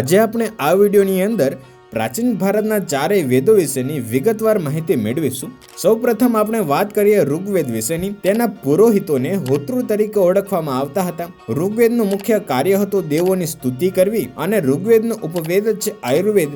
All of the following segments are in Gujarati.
આજે આપણે આ વિડીયોની અંદર પ્રાચીન ભારતના ચારેય વેદો વિશેની વિગતવાર માહિતી મેળવીશું. સૌપ્રથમ આપણે વાત કરીએ ઋગ્વેદ વિશેની. તેના પુરોહિતોને હોતૃ તરીકે ઓળખવામાં આવતા હતા. ઋગ્વેદનું મુખ્ય કાર્ય હતું દેવોની સ્તુતિ કરવી અને ઋગ્વેદનો ઉપવેદ છે આયુર્વેદ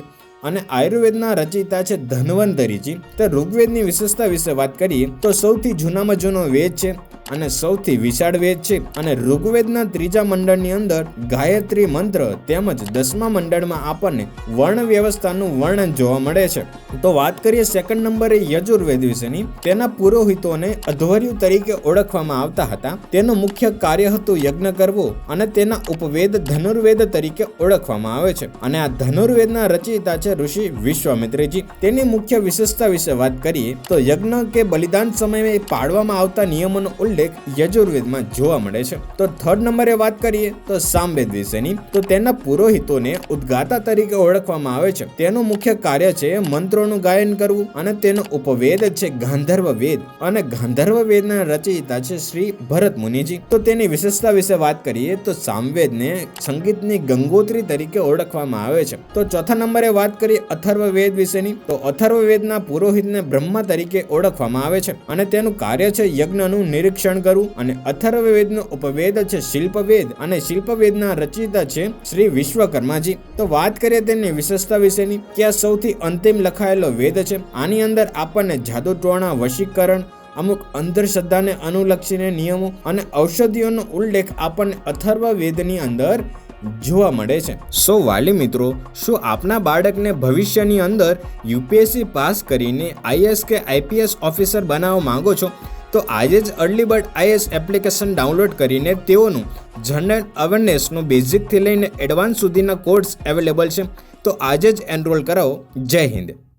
અને આયુર્વેદના રચયિતા છે ધન્વંતરીજી. તો ઋગ્વેદની વિશેષતા વિશે વાત કરીએ તો સૌથી જૂનામાં જૂનો વેદ છે અને સૌથી વિશાળ વેદ છે અને ઋગ્વેદના ત્રીજા મંડળની અંદર ગાયત્રી મંત્ર તેમજ દસમા મંડળમાં આપણને વર્ણ વ્યવસ્થાનું વર્ણન જોવા મળે છે. તો વાત કરીએ સેકન્ડ નંબરે યજુર્વેદ વિશેની. તેના પુરોહિતોને અધ્વર્યુ તરીકે ઓળખવામાં આવતા હતા. તેનું મુખ્ય કાર્ય હતું યજ્ઞ કરવો અને તેના ઉપવેદ ધનુર્વેદ તરીકે ઓળખવામાં આવે છે અને આ ધનુર્વેદના રચયિતા છે ઋષિ વિશ્વામિત્રજી. તેની મુખ્ય વિશેષતા વિશે વાત કરીએ તો યજ્ઞ કે બલિદાન સમયે પાળવામાં આવતા નિયમોનો ઉલ્લેખ યજુર્વેદમાં જોવા મળે છે. તો થર્ડ નંબરે વાત કરીએ તો સામવેદ વિશેની. તો તેના પુરોહિતોને ઉદ્ગાતા તરીકે ઓળખવામાં આવે છે. તેનું મુખ્ય કાર્ય છે મંત્રોનું ગાયન કરવું અને તેનો ઉપવેદ છે ગાંધર્વ વેદ અને ગાંધર્વ વેદના રચયિતા છે શ્રી ભરત મુનિજી. તો તેની વિશેષતા વિશે વાત કરીએ તો સામવેદને સંગીતની ગંગોત્રી તરીકે ઓળખવામાં આવે છે. તો ચોથા નંબરે વાત કરીએ અથર્વવેદ વિશેની. તો અથર્વવેદના પુરોહિતને બ્રહ્મા તરીકે ઓળખવામાં આવે છે અને તેનું કાર્ય છે યજ્ઞનું નિરીક્ષણ કરવું અને અથર્વવેદનો ઉપવેદ છે શિલ્પવેદ અને શિલ્પવેદના રચયિતા છે શ્રી વિશ્વકર્માજી. તો વાત કરીએ તેની વિશેષતા વિશેની કે આ સૌથી અંતિમ લખાયેલો વેદ છે. આની અંદર આપણને જાદુ ટોણા, વશીકરણ, અમુક અંધશ્રદ્ધાને અનુલક્ષીને નિયમો અને ઔષધિઓનો ઉલ્લેખ આપણને અથર્વવેદની અંદર જોવા મળે છે. સો વાલી મિત્રો, શું આપના બાળકને ભવિષ્યની અંદર યુપીએસસી પાસ કરીને આઈએએસ કે આઈપીએસ ઓફિસર બનાવવા માંગો છો તો આજે જ early bird IAS application download કરીને તેઓનું જનરલ અવેરનેસનું બેઝિકથી લઈને એડવાન્સ સુધીના કોર્સ અવેલેબલ છે. તો આજે જ એનરોલ કરાવો. જય હિન્દ.